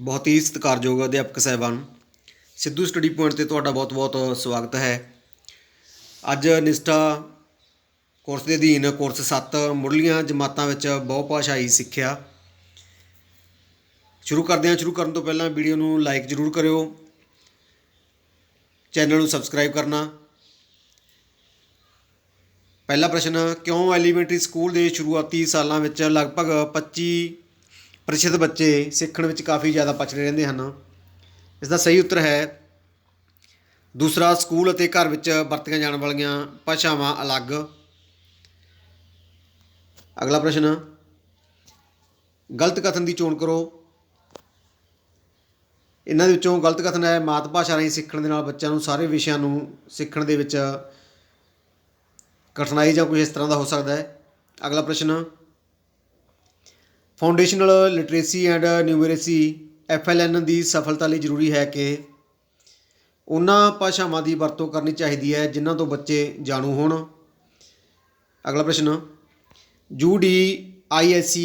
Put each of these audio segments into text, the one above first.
बहुत ही ਸਤਿਕਾਰਯੋਗ ਅਧਿਆਪਕ ਸਾਹਿਬਾਨ, ਸਿੱਧੂ ਸਟੱਡੀ ਪੁਆਇੰਟ 'ਤੇ ਤੁਹਾਡਾ ਬਹੁਤ-ਬਹੁਤ ਸਵਾਗਤ ਹੈ। ਅੱਜ ਨਿਸ਼ਠਾ ਕੋਰਸ ਦੇ ਅਧੀਨ ਕੋਰਸ 7 ਮੁੱਢਲੀਆਂ ਜਮਾਤਾਂ ਵਿੱਚ ਬਹੁਭਾਸ਼ਾਈ ਸਿੱਖਿਆ ਸ਼ੁਰੂ ਕਰਦੇ ਹਾਂ। ਸ਼ੁਰੂ ਕਰਨ ਤੋਂ ਪਹਿਲਾਂ ਵੀਡੀਓ ਨੂੰ ਲਾਈਕ ਜ਼ਰੂਰ ਕਰਿਓ, ਚੈਨਲ ਨੂੰ ਸਬਸਕ੍ਰਾਈਬ ਕਰਨਾ। ਪਹਿਲਾ ਪ੍ਰਸ਼ਨ, ਕਿਉਂ ਐਲੀਮੈਂਟਰੀ ਸਕੂਲ ਦੇ ਸ਼ੁਰੂਆਤੀ ਸਾਲਾਂ ਵਿੱਚ ਲਗਭਗ 25% ਬੱਚੇ ਸਿੱਖਣ ਵਿੱਚ ਕਾਫੀ ਜ਼ਿਆਦਾ ਪਛੜੇ ਰਹਿੰਦੇ ਹਨ? ਇਸ ਦਾ ਸਹੀ ਉੱਤਰ ਹੈ ਦੂਸਰਾ, ਸਕੂਲ ਅਤੇ ਘਰ ਵਿੱਚ ਵਰਤੀਆਂ ਜਾਣ ਵਾਲੀਆਂ ਭਾਸ਼ਾਵਾਂ ਅਲੱਗ। ਅਗਲਾ ਪ੍ਰਸ਼ਨ, ਗਲਤ ਕਥਨ ਦੀ ਚੋਣ ਕਰੋ। ਇਹਨਾਂ ਦੇ ਵਿੱਚੋਂ ਗਲਤ ਕਥਨ ਹੈ, ਮਾਤ ਭਾਸ਼ਾ ਰਾਹੀਂ ਸਿੱਖਣ ਦੇ ਨਾਲ ਬੱਚਿਆਂ ਨੂੰ ਸਾਰੇ ਵਿਸ਼ਿਆਂ ਨੂੰ ਸਿੱਖਣ ਦੇ ਵਿੱਚ ਕਠਿਨਾਈ ਜਾਂ ਕੁਝ ਇਸ ਤਰ੍ਹਾਂ ਦਾ ਹੋ ਸਕਦਾ ਹੈ। ਅਗਲਾ ਪ੍ਰਸ਼ਨ, ਫਾਊਂਡੇਸ਼ਨਲ ਲਿਟਰੇਸੀ ਐਂਡ ਨਿਊਮਰੇਸੀ FLN ਦੀ ਸਫਲਤਾ ਲਈ ਜ਼ਰੂਰੀ ਹੈ ਕਿ ਉਹਨਾਂ ਭਾਸ਼ਾਵਾਂ ਦੀ ਵਰਤੋਂ ਕਰਨੀ ਚਾਹੀਦੀ ਹੈ ਜਿਨ੍ਹਾਂ ਤੋਂ ਬੱਚੇ ਜਾਣੂ ਹੋਣ। ਅਗਲਾ ਪ੍ਰਸ਼ਨ, UDISC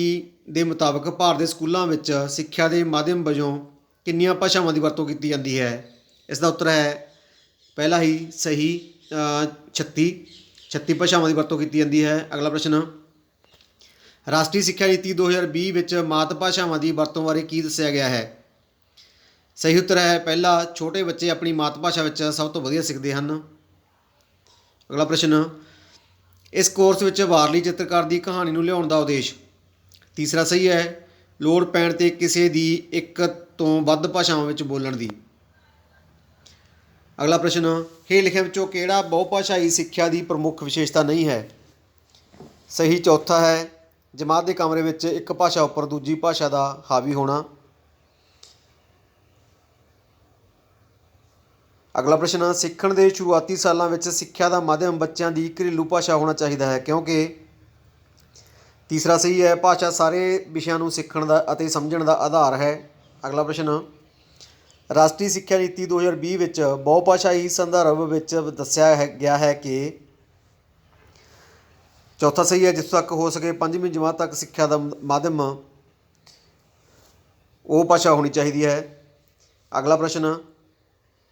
ਦੇ ਮੁਤਾਬਕ ਭਾਰਤ ਦੇ ਸਕੂਲਾਂ ਵਿੱਚ ਸਿੱਖਿਆ ਦੇ ਮਾਧਿਅਮ ਵਜੋਂ ਕਿੰਨੀਆਂ ਭਾਸ਼ਾਵਾਂ ਦੀ ਵਰਤੋਂ ਕੀਤੀ ਜਾਂਦੀ ਹੈ? ਇਸ ਦਾ ਉੱਤਰ ਹੈ ਪਹਿਲਾ ਹੀ ਸਹੀ, 36 ਭਾਸ਼ਾਵਾਂ ਦੀ ਵਰਤੋਂ ਕੀਤੀ ਜਾਂਦੀ ਹੈ। ਅਗਲਾ ਪ੍ਰਸ਼ਨ, ਰਾਸ਼ਟਰੀ ਸਿੱਖਿਆ ਨੀਤੀ 2020 ਵਿੱਚ ਮਾਤ ਭਾਸ਼ਾਵਾਂ ਦੀ ਵਰਤੋਂ ਬਾਰੇ ਕੀ ਦੱਸਿਆ ਗਿਆ ਹੈ? ਸਹੀ ਉੱਤਰ ਹੈ ਪਹਿਲਾ, ਛੋਟੇ ਬੱਚੇ ਆਪਣੀ ਮਾਤ ਭਾਸ਼ਾ ਵਿੱਚ ਸਭ ਤੋਂ ਵਧੀਆ ਸਿੱਖਦੇ ਹਨ। ਅਗਲਾ ਪ੍ਰਸ਼ਨ, ਇਸ ਕੋਰਸ ਵਿੱਚ ਬਾਹਰਲੀ ਚਿੱਤਰਕਾਰ ਦੀ ਕਹਾਣੀ ਨੂੰ ਲਿਆਉਣ ਦਾ ਉਦੇਸ਼? ਤੀਸਰਾ ਸਹੀ ਹੈ, ਲੋੜ ਪੈਣ 'ਤੇ ਕਿਸੇ ਦੀ ਇੱਕ ਤੋਂ ਵੱਧ ਭਾਸ਼ਾਵਾਂ ਵਿੱਚ ਬੋਲਣ ਦੀ। ਅਗਲਾ ਪ੍ਰਸ਼ਨ, ਹੇਠ ਲਿਖਿਆਂ ਵਿੱਚੋਂ ਕਿਹੜਾ ਬਹੁਭਾਸ਼ਾਈ ਸਿੱਖਿਆ ਦੀ ਪ੍ਰਮੁੱਖ ਵਿਸ਼ੇਸ਼ਤਾ ਨਹੀਂ ਹੈ? ਸਹੀ ਚੌਥਾ ਹੈ, ਜਮਾਤ ਦੇ ਕਮਰੇ ਵਿੱਚ ਇੱਕ ਭਾਸ਼ਾ ਉੱਪਰ ਦੂਜੀ ਭਾਸ਼ਾ ਦਾ ਹਾਵੀ ਹੋਣਾ। ਅਗਲਾ ਪ੍ਰਸ਼ਨ, ਸਿੱਖਣ ਦੇ ਸ਼ੁਰੂਆਤੀ ਸਾਲਾਂ ਵਿੱਚ ਸਿੱਖਿਆ ਦਾ ਮਾਧਿਅਮ ਬੱਚਿਆਂ ਦੀ ਘਰੇਲੂ ਭਾਸ਼ਾ ਹੋਣਾ ਚਾਹੀਦਾ ਹੈ ਕਿਉਂਕਿ? ਤੀਸਰਾ ਸਹੀ ਹੈ, ਭਾਸ਼ਾ ਸਾਰੇ ਵਿਸ਼ਿਆਂ ਨੂੰ ਸਿੱਖਣ ਦਾ ਅਤੇ ਸਮਝਣ ਦਾ ਆਧਾਰ ਹੈ। ਅਗਲਾ ਪ੍ਰਸ਼ਨ, ਰਾਸ਼ਟਰੀ ਸਿੱਖਿਆ ਨੀਤੀ 2020 ਵਿੱਚ ਬਹੁਭਾਸ਼ਾਈ ਸੰਦਰਭ ਵਿੱਚ ਦੱਸਿਆ ਗਿਆ ਹੈ ਕਿ? ਚੌਥਾ ਸਹੀ ਹੈ, ਜਿੱਥੋਂ ਤੱਕ ਹੋ ਸਕੇ 5ਵੀਂ ਜਮਾਤ ਤੱਕ ਸਿੱਖਿਆ ਦਾ ਮਾਧਿਅਮ ਉਹ ਭਾਸ਼ਾ ਹੋਣੀ ਚਾਹੀਦੀ ਹੈ। ਅਗਲਾ ਪ੍ਰਸ਼ਨ,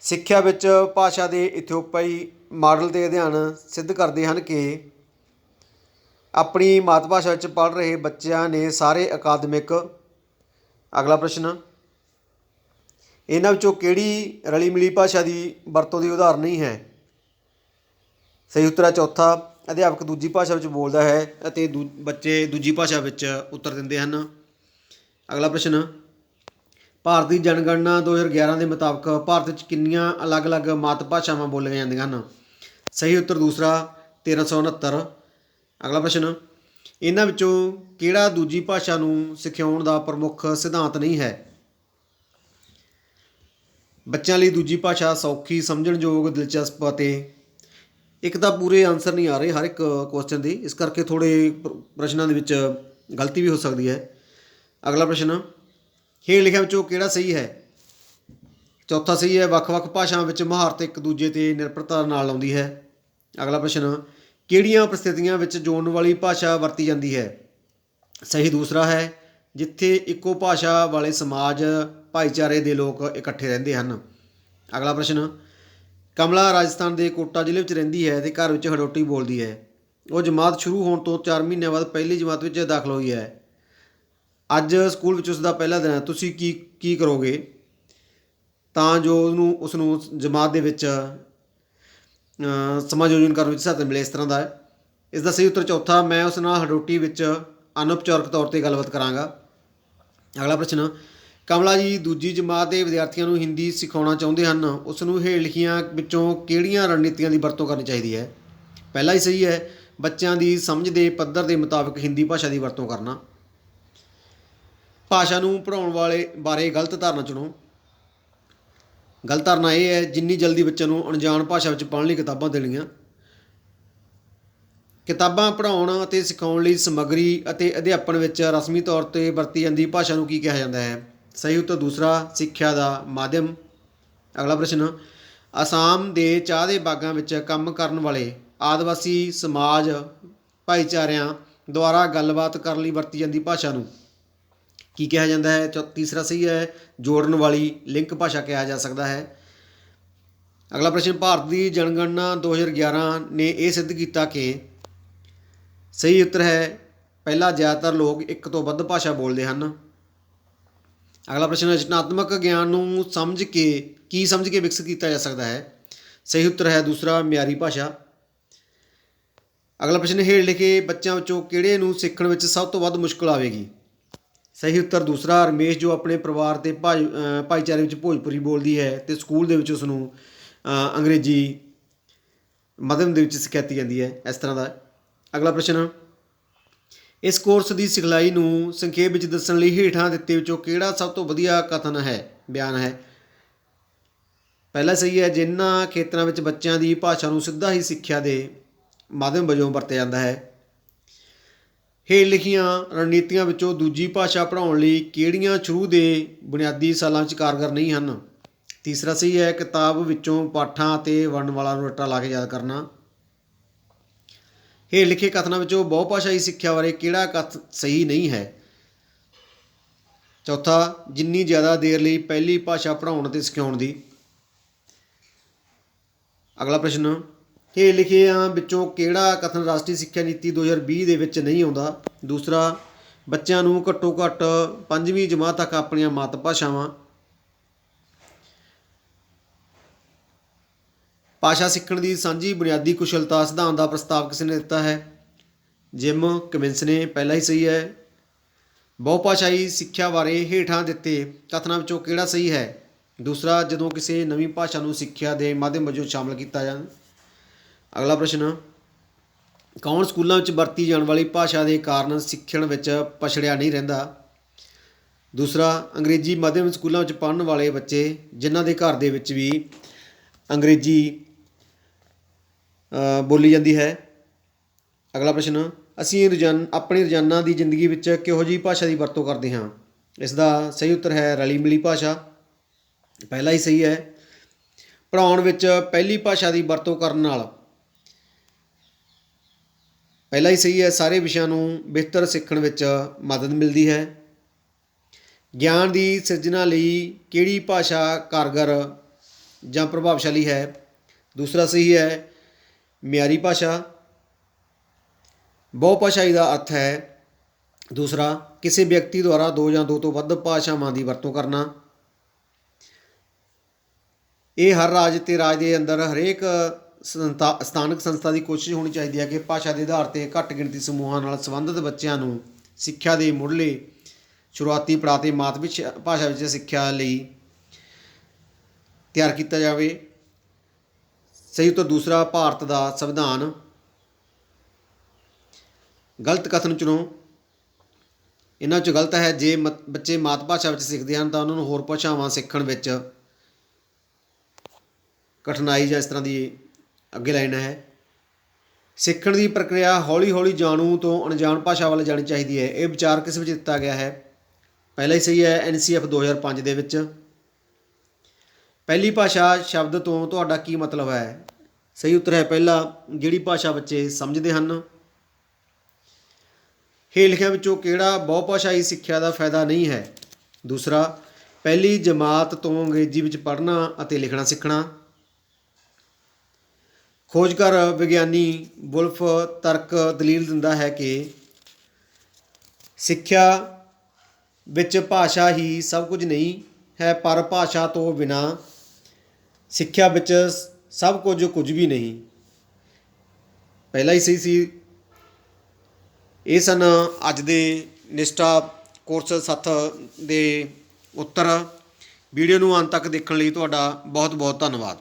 ਸਿੱਖਿਆ ਵਿੱਚ ਭਾਸ਼ਾ ਦੇ ਇਥੋਪੀਆਈ ਮਾਡਲ 'ਤੇ ਅਧਿਐਨ ਸਿੱਧ ਕਰਦੇ ਹਨ ਕਿ ਆਪਣੀ ਮਾਤ ਭਾਸ਼ਾ ਵਿੱਚ ਪੜ੍ਹ ਰਹੇ ਬੱਚਿਆਂ ਨੇ ਸਾਰੇ ਅਕਾਦਮਿਕ। ਅਗਲਾ ਪ੍ਰਸ਼ਨ, ਇਹਨਾਂ ਵਿੱਚੋਂ ਕਿਹੜੀ ਰਲੀ ਮਿਲੀ ਭਾਸ਼ਾ ਦੀ ਵਰਤੋਂ ਦੀ ਉਦਾਹਰਨ ਨਹੀਂ ਹੈ? ਸਹੀ ਉੱਤਰ ਹੈ ਚੌਥਾ, ਅਧਿਆਪਕ ਦੂਜੀ ਭਾਸ਼ਾ ਵਿੱਚ ਬੋਲਦਾ ਹੈ ਅਤੇ ਬੱਚੇ ਦੂਜੀ ਭਾਸ਼ਾ ਵਿੱਚ ਉੱਤਰ ਦਿੰਦੇ ਹਨ। ਅਗਲਾ ਪ੍ਰਸ਼ਨ, ਭਾਰਤ ਦੀ ਜਨਗਣਨਾ 2011 ਦੇ ਮੁਤਾਬਕ ਭਾਰਤ ਵਿੱਚ ਕਿੰਨੀਆਂ ਅਲੱਗ-ਅਲੱਗ ਮਾਤ ਭਾਸ਼ਾਵਾਂ ਬੋਲੀਆਂ ਜਾਂਦੀਆਂ ਹਨ? ਸਹੀ ਉੱਤਰ ਦੂਸਰਾ, 1369। ਅਗਲਾ ਪ੍ਰਸ਼ਨ, ਇਹਨਾਂ ਵਿੱਚੋਂ ਕਿਹੜਾ ਦੂਜੀ ਭਾਸ਼ਾ ਨੂੰ ਸਿਖਾਉਣ ਦਾ ਪ੍ਰਮੁੱਖ ਸਿਧਾਂਤ ਨਹੀਂ ਹੈ? ਬੱਚਿਆਂ ਲਈ ਦੂਜੀ ਭਾਸ਼ਾ ਸੌਖੀ, ਸਮਝਣਯੋਗ, ਦਿਲਚਸਪ ਅਤੇ ਇੱਕ ਤਾਂ ਪੂਰੇ ਆਨਸਰ ਨਹੀਂ ਆ ਰਹੇ ਹਰ ਇੱਕ ਕੁਐਸਚਨ ਦੀ, ਇਸ ਕਰਕੇ ਥੋੜ੍ਹੇ ਪ੍ਰਸ਼ਨਾਂ ਦੇ ਵਿੱਚ ਗਲਤੀ ਵੀ ਹੋ ਸਕਦੀ ਹੈ। ਅਗਲਾ ਪ੍ਰਸ਼ਨ, ਹੇਠ ਲਿਖਿਆਂ ਵਿੱਚੋਂ ਕਿਹੜਾ ਸਹੀ ਹੈ? ਚੌਥਾ ਸਹੀ ਹੈ, ਵੱਖ-ਵੱਖ ਭਾਸ਼ਾਵਾਂ ਵਿੱਚ ਮੁਹਾਰਤ ਇੱਕ ਦੂਜੇ 'ਤੇ ਨਿਰਭਰਤਾ ਨਾਲ ਆਉਂਦੀ ਹੈ। ਅਗਲਾ ਪ੍ਰਸ਼ਨ, ਕਿਹੜੀਆਂ ਪ੍ਰਸਥਿਤੀਆਂ ਵਿੱਚ ਜੋੜਨ ਵਾਲੀ ਭਾਸ਼ਾ ਵਰਤੀ ਜਾਂਦੀ ਹੈ? ਸਹੀ ਦੂਸਰਾ ਹੈ, ਜਿੱਥੇ ਇੱਕੋ ਭਾਸ਼ਾ ਵਾਲੇ ਸਮਾਜ ਭਾਈਚਾਰੇ ਦੇ ਲੋਕ ਇਕੱਠੇ ਰਹਿੰਦੇ ਹਨ। ਅਗਲਾ ਪ੍ਰਸ਼ਨ, ਕਮਲਾ ਰਾਜਸਥਾਨ ਦੇ ਕੋਟਾ ਜ਼ਿਲ੍ਹੇ ਵਿੱਚ ਰਹਿੰਦੀ ਹੈ ਅਤੇ ਘਰ ਵਿੱਚ ਹਡੋਟੀ ਬੋਲਦੀ ਹੈ। ਉਹ ਜਮਾਤ ਸ਼ੁਰੂ ਹੋਣ ਤੋਂ 4 ਮਹੀਨਿਆਂ ਬਾਅਦ ਪਹਿਲੀ ਜਮਾਤ ਵਿੱਚ ਦਾਖਲ ਹੋਈ ਹੈ। ਅੱਜ ਸਕੂਲ ਵਿੱਚ ਉਸ ਦਾ ਪਹਿਲਾ ਦਿਨ ਹੈ। ਤੁਸੀਂ ਕੀ ਕਰੋਗੇ ਤਾਂ ਜੋ ਉਸ ਨੂੰ ਜਮਾਤ ਦੇ ਵਿੱਚ ਸਮਾਯੋਜਨ ਕਰਨ ਵਿੱਚ ਸਹਾਇਤਾ ਮਿਲੇ? ਇਸ ਤਰ੍ਹਾਂ ਦਾ ਹੈ। ਇਸ ਦਾ ਸਹੀ ਉੱਤਰ ਚੌਥਾ, ਮੈਂ ਉਸ ਨਾਲ ਹਡੋਟੀ ਵਿੱਚ ਅਨੌਪਚਾਰਕ ਤੌਰ 'ਤੇ ਗੱਲਬਾਤ ਕਰਾਂਗਾ। ਅਗਲਾ ਪ੍ਰਸ਼ਨ, ਕਮਲਾ ਜੀ ਦੂਜੀ ਜਮਾਤ ਦੇ ਵਿਦਿਆਰਥੀਆਂ ਨੂੰ ਹਿੰਦੀ ਸਿਖਾਉਣਾ ਚਾਹੁੰਦੇ ਹਨ, ਉਸ ਨੂੰ ਹੇਠ ਲਿਖੀਆਂ ਵਿੱਚੋਂ ਕਿਹੜੀਆਂ ਰਣਨੀਤੀਆਂ ਦੀ ਵਰਤੋਂ ਕਰਨੀ ਚਾਹੀਦੀ ਹੈ? ਪਹਿਲਾ ਹੀ ਸਹੀ ਹੈ, ਬੱਚਿਆਂ ਦੀ ਸਮਝ ਦੇ ਪੱਧਰ ਦੇ ਮੁਤਾਬਕ ਹਿੰਦੀ ਭਾਸ਼ਾ ਦੀ ਵਰਤੋਂ ਕਰਨਾ। ਭਾਸ਼ਾ ਨੂੰ ਪੜ੍ਹਾਉਣ ਬਾਰੇ ਗਲਤ ਧਾਰਨਾ ਚੁਣੋ। ਗਲਤ ਧਾਰਨਾ ਇਹ ਹੈ, ਜਿੰਨੀ ਜਲਦੀ ਬੱਚਿਆਂ ਨੂੰ ਅਣਜਾਣ ਭਾਸ਼ਾ ਵਿੱਚ ਪੜ੍ਹਨ ਲਈ ਕਿਤਾਬਾਂ ਦੇਣੀਆਂ। ਕਿਤਾਬਾਂ ਪੜ੍ਹਾਉਣ ਅਤੇ ਸਿਖਾਉਣ ਲਈ ਸਮੱਗਰੀ ਅਤੇ ਅਧਿਆਪਨ ਵਿੱਚ ਰਸਮੀ ਤੌਰ 'ਤੇ ਵਰਤੀ ਜਾਂਦੀ ਭਾਸ਼ਾ ਨੂੰ ਕੀ ਕਿਹਾ ਜਾਂਦਾ ਹੈ? ਸਹੀ ਉੱਤਰ ਦੂਸਰਾ, ਸਿੱਖਿਆ ਦਾ ਮਾਧਿਅਮ। ਅਗਲਾ ਪ੍ਰਸ਼ਨ, ਅਸਾਮ ਦੇ ਚਾਹ ਦੇ ਬਾਗਾਂ ਵਿੱਚ ਕੰਮ ਕਰਨ ਵਾਲੇ ਆਦਿਵਾਸੀ ਸਮਾਜ ਭਾਈਚਾਰਿਆਂ ਦੁਆਰਾ ਗੱਲਬਾਤ ਕਰਨ ਲਈ ਵਰਤੀ ਜਾਂਦੀ ਭਾਸ਼ਾ ਨੂੰ? ਕੀ ਕਿਹਾ ਜਾਂਦਾ ਹੈ? ਤੀਸਰਾ ਸਹੀ ਹੈ, ਜੋੜਨ ਵਾਲੀ ਲਿੰਕ ਭਾਸ਼ਾ ਕਿਹਾ ਜਾ ਸਕਦਾ ਹੈ। ਅਗਲਾ ਪ੍ਰਸ਼ਨ, ਭਾਰਤ ਦੀ ਜਨਗਣਨਾ 2011 ਨੇ ਇਹ ਸਿੱਧ ਕੀਤਾ ਕਿ ਸਹੀ ਉੱਤਰ ਹੈ ਪਹਿਲਾ, ਜ਼ਿਆਦਾਤਰ ਲੋਕ ਇੱਕ ਤੋਂ ਵੱਧ ਭਾਸ਼ਾ ਬੋਲਦੇ ਹਨ। ਅਗਲਾ ਪ੍ਰਸ਼ਨ, ਰਚਨਾਤਮਕ ਗਿਆਨ ਨੂੰ ਸਮਝ ਕੇ ਵਿਕਸਿਤ ਕੀਤਾ ਜਾ ਸਕਦਾ ਹੈ। ਸਹੀ ਉੱਤਰ ਹੈ ਦੂਸਰਾ, ਮਿਆਰੀ ਭਾਸ਼ਾ। ਅਗਲਾ ਪ੍ਰਸ਼ਨ, ਹੇਠ ਲਿਖੇ ਬੱਚਿਆਂ ਵਿੱਚੋਂ ਕਿਹੜੇ ਨੂੰ ਸਿੱਖਣ ਵਿੱਚ ਸਭ ਤੋਂ ਵੱਧ ਮੁਸ਼ਕਲ ਆਵੇਗੀ? ਸਹੀ ਉੱਤਰ ਦੂਸਰਾ, ਰਮੇਸ਼, ਜੋ ਆਪਣੇ ਪਰਿਵਾਰ ਅਤੇ ਭਾਈਚਾਰੇ ਵਿੱਚ ਭੋਜਪੁਰੀ ਬੋਲਦੀ ਹੈ ਅਤੇ ਸਕੂਲ ਦੇ ਵਿੱਚ ਉਸਨੂੰ ਅੰਗਰੇਜ਼ੀ ਮਾਧਿਅਮ ਦੇ ਵਿੱਚ ਸਿਖਾਈ ਜਾਂਦੀ ਹੈ, ਇਸ ਤਰ੍ਹਾਂ ਦਾ। ਅਗਲਾ ਪ੍ਰਸ਼ਨ, ਇਸ ਕੋਰਸ ਦੀ ਸਿਖਲਾਈ ਨੂੰ ਸੰਖੇਪ ਵਿੱਚ ਦੱਸਣ ਲਈ ਹੇਠਾਂ ਦਿੱਤੇ ਵਿੱਚੋਂ ਕਿਹੜਾ ਸਭ ਤੋਂ ਵਧੀਆ ਕਥਨ ਹੈ, ਬਿਆਨ ਹੈ? ਪਹਿਲਾ ਸਹੀ ਹੈ, ਜਿਨ੍ਹਾਂ ਖੇਤਰਾਂ ਵਿੱਚ ਬੱਚਿਆਂ ਦੀ ਭਾਸ਼ਾ ਨੂੰ ਸਿੱਧਾ ਹੀ ਸਿੱਖਿਆ ਦੇ ਮਾਧਿਅਮ ਵਜੋਂ ਵਰਤਿਆ ਜਾਂਦਾ ਹੈ। ਹੇਠ ਲਿਖੀਆਂ ਰਣਨੀਤੀਆਂ ਵਿੱਚੋਂ ਦੂਜੀ ਭਾਸ਼ਾ ਪੜ੍ਹਾਉਣ ਲਈ ਕਿਹੜੀਆਂ ਸ਼ੁਰੂ ਦੇ ਬੁਨਿਆਦੀ ਸਾਲਾਂ ਵਿੱਚ ਕਾਰਗਰ ਨਹੀਂ ਹਨ? ਤੀਸਰਾ ਸਹੀ ਹੈ, ਕਿਤਾਬ ਵਿੱਚੋਂ ਪਾਠਾਂ ਅਤੇ ਵਰਣਮਾਲਾ ਨੂੰ ਰੱਟਾ ਲਾ ਕੇ ਯਾਦ ਕਰਨਾ। ਹੇਠ ਲਿਖੇ ਕਥਨਾਂ ਵਿੱਚੋਂ ਬਹੁਭਾਸ਼ਾਈ ਸਿੱਖਿਆ ਬਾਰੇ ਕਿਹੜਾ ਕਥਨ ਸਹੀ ਨਹੀਂ ਹੈ? ਚੌਥਾ, ਜਿੰਨੀ ਜ਼ਿਆਦਾ ਦੇਰ ਲਈ ਪਹਿਲੀ ਭਾਸ਼ਾ ਪੜ੍ਹਾਉਣ ਅਤੇ ਸਿਖਾਉਣ ਦੀ। ਅਗਲਾ ਪ੍ਰਸ਼ਨ, ਹੇਠ ਲਿਖਿਆਂ ਵਿੱਚੋਂ ਕਿਹੜਾ ਕਥਨ ਰਾਸ਼ਟਰੀ ਸਿੱਖਿਆ ਨੀਤੀ 2020 ਦੇ ਵਿੱਚ ਨਹੀਂ ਆਉਂਦਾ? ਦੂਸਰਾ, ਬੱਚਿਆਂ ਨੂੰ ਘੱਟੋ ਘੱਟ 5ਵੀਂ ਜਮਾਤ ਤੱਕ ਆਪਣੀਆਂ ਮਾਤ ਭਾਸ਼ਾਵਾਂ ਭਾਸ਼ਾ ਸਿੱਖਣ ਦੀ ਸਾਂਝੀ ਬੁਨਿਆਦੀ ਕੁਸ਼ਲਤਾ ਸਿਧਾਂਤ ਦਾ ਪ੍ਰਸਤਾਵ ਕਿਸ ਨੇ ਦਿੱਤਾ ਹੈ? ਜਿਮ ਕਮਿੰਸ ਨੇ। ਪਹਿਲਾ ਹੀ ਸਹੀ ਹੈ। ਬਹੁਭਾਸ਼ਾਈ ਸਿੱਖਿਆ ਬਾਰੇ ਹੇਠਾਂ ਦਿੱਤੇ ਕਥਨਾਂ ਵਿੱਚੋਂ ਕਿਹੜਾ ਸਹੀ ਹੈ? ਦੂਸਰਾ, ਜਦੋਂ ਕਿਸੇ ਨਵੀਂ ਭਾਸ਼ਾ ਨੂੰ ਸਿੱਖਿਆ ਦੇ ਮਾਧਿਅਮ ਵਜੋਂ ਸ਼ਾਮਲ ਕੀਤਾ ਜਾਵੇ। ਅਗਲਾ ਪ੍ਰਸ਼ਨ, ਕੌਣ ਸਕੂਲਾਂ ਵਿੱਚ ਵਰਤੀ ਜਾਣ ਵਾਲੀ ਭਾਸ਼ਾ ਦੇ ਕਾਰਨ ਸਿੱਖਣ ਵਿੱਚ ਪਛੜਿਆ ਨਹੀਂ ਰਹਿੰਦਾ? ਦੂਸਰਾ, ਅੰਗਰੇਜ਼ੀ ਮਾਧਿਅਮ ਸਕੂਲਾਂ ਵਿੱਚ ਪੜ੍ਹਨ ਵਾਲੇ ਬੱਚੇ ਜਿਨ੍ਹਾਂ ਦੇ ਘਰ ਦੇ ਵਿੱਚ ਵੀ ਅੰਗਰੇਜ਼ੀ ਬੋਲੀ ਜਾਂਦੀ ਹੈ। ਅਗਲਾ ਪ੍ਰਸ਼ਨ, ਅਸੀਂ ਆਪਣੀ ਰੋਜ਼ਾਨਾ ਦੀ ਜ਼ਿੰਦਗੀ ਵਿੱਚ ਕਿਹੋ ਜਿਹੀ ਭਾਸ਼ਾ ਦੀ ਵਰਤੋਂ ਕਰਦੇ ਹਾਂ? ਇਸ ਦਾ ਸਹੀ ਉੱਤਰ ਹੈ ਰਲੀ ਮਿਲੀ ਭਾਸ਼ਾ। ਪਹਿਲਾ ਹੀ ਸਹੀ ਹੈ। ਪੜ੍ਹਾਉਣ ਵਿੱਚ ਪਹਿਲੀ ਭਾਸ਼ਾ ਦੀ ਵਰਤੋਂ ਕਰਨ ਨਾਲ ਪਹਿਲਾ ਹੀ ਸਹੀ ਹੈ, ਸਾਰੇ ਵਿਸ਼ਿਆਂ ਨੂੰ ਬਿਹਤਰ ਸਿੱਖਣ ਵਿੱਚ ਮਦਦ ਮਿਲਦੀ ਹੈ। ਗਿਆਨ ਦੀ ਸਿਰਜਣਾ ਲਈ ਕਿਹੜੀ ਭਾਸ਼ਾ ਕਾਰਗਰ ਜਾਂ ਪ੍ਰਭਾਵਸ਼ਾਲੀ ਹੈ? ਦੂਸਰਾ ਸਹੀ ਹੈ, ਮਿਆਰੀ ਭਾਸ਼ਾ। ਬਹੁਭਾਸ਼ਾਈ ਦਾ ਅਰਥ ਹੈ ਦੂਸਰਾ, ਕਿਸੇ ਵਿਅਕਤੀ ਦੁਆਰਾ ਦੋ ਜਾਂ ਦੋ ਤੋਂ ਵੱਧ ਭਾਸ਼ਾਵਾਂ ਦੀ ਵਰਤੋਂ ਕਰਨਾ। ਇਹ ਹਰ ਰਾਜ ਅਤੇ ਰਾਜ ਦੇ ਅੰਦਰ ਹਰੇਕ ਸਥਾਨਕ ਸੰਸਥਾ ਦੀ ਕੋਸ਼ਿਸ਼ ਹੋਣੀ ਚਾਹੀਦੀ ਹੈ ਕਿ ਭਾਸ਼ਾ ਦੇ ਆਧਾਰ 'ਤੇ ਘੱਟ ਗਿਣਤੀ ਸਮੂਹਾਂ ਨਾਲ ਸੰਬੰਧਿਤ ਬੱਚਿਆਂ ਨੂੰ ਸਿੱਖਿਆ ਦੇ ਮੁੱਢਲੇ ਸ਼ੁਰੂਆਤੀ ਪੜਾਅ 'ਤੇ ਮਾਤ ਭਾਸ਼ਾ ਵਿੱਚ ਸਿੱਖਿਆ ਲਈ ਤਿਆਰ ਕੀਤਾ ਜਾਵੇ। ਸਹੀ ਉੱਤਰ ਦੂਸਰਾ, ਭਾਰਤ ਦਾ ਸੰਵਿਧਾਨ। ਗਲਤ ਕਥਨ ਚੁਣੋ। ਇਹਨਾਂ 'ਚ ਗਲਤ ਹੈ, ਜੇ ਬੱਚੇ ਮਾਤ ਭਾਸ਼ਾ ਵਿੱਚ ਸਿੱਖਦੇ ਹਨ ਤਾਂ ਉਹਨਾਂ ਨੂੰ ਹੋਰ ਭਾਸ਼ਾਵਾਂ ਸਿੱਖਣ ਵਿੱਚ ਕਠਿਨਾਈ ਜਾਂ ਇਸ ਤਰ੍ਹਾਂ ਦੀ ਅੱਗੇ ਲਾਈਨ ਹੈ। ਸਿੱਖਣ ਦੀ ਪ੍ਰਕਿਰਿਆ ਹੌਲੀ ਹੌਲੀ ਜਾਣੂ ਤੋਂ ਅਣਜਾਣ ਭਾਸ਼ਾ ਵੱਲ ਜਾਣੀ ਚਾਹੀਦੀ ਹੈ। ਇਹ ਵਿਚਾਰ ਕਿਸ ਵਿੱਚ ਦਿੱਤਾ ਗਿਆ ਹੈ? ਪਹਿਲਾ ਹੀ ਸਹੀ ਹੈ, NCF 2005 ਦੇ ਵਿੱਚ। ਪਹਿਲੀ ਭਾਸ਼ਾ ਸ਼ਬਦ ਤੋਂ ਤੁਹਾਡਾ ਕੀ ਮਤਲਬ ਹੈ? ਸਹੀ ਉੱਤਰ ਹੈ ਪਹਿਲਾ, ਜਿਹੜੀ ਭਾਸ਼ਾ ਬੱਚੇ ਸਮਝਦੇ ਹਨ। ਹੇਠ ਲਿਖਿਆਂ ਵਿੱਚੋਂ ਕਿਹੜਾ ਬਹੁਭਾਸ਼ਾਈ ਸਿੱਖਿਆ ਦਾ ਫਾਇਦਾ ਨਹੀਂ ਹੈ? ਦੂਸਰਾ, ਪਹਿਲੀ ਜਮਾਤ ਤੋਂ ਅੰਗਰੇਜ਼ੀ ਵਿੱਚ ਪੜ੍ਹਨਾ ਅਤੇ ਲਿਖਣਾ ਸਿੱਖਣਾ। ਖੋਜਕਾਰ ਵਿਗਿਆਨੀ ਵੁਲਫ ਤਰਕ ਦਲੀਲ ਦਿੰਦਾ ਹੈ ਕਿ ਸਿੱਖਿਆ ਵਿੱਚ ਭਾਸ਼ਾ ਹੀ ਸਭ ਕੁਝ ਨਹੀਂ ਹੈ, ਪਰ ਭਾਸ਼ਾ ਤੋਂ ਬਿਨਾਂ ਸਿੱਖਿਆ ਵਿੱਚ ਸਭ ਕੁਝ ਵੀ ਨਹੀਂ। ਪਹਿਲਾ ਹੀ ਸਹੀ ਸੀ। ਇਹ ਸਨ ਅੱਜ ਦੇ ਨਿਸ਼ਠਾ ਕੋਰਸ 7 ਦੇ ਉੱਤਰ। ਵੀਡੀਓ ਨੂੰ ਅੰਤ ਤੱਕ ਦੇਖਣ ਲਈ ਤੁਹਾਡਾ ਬਹੁਤ ਬਹੁਤ ਧੰਨਵਾਦ।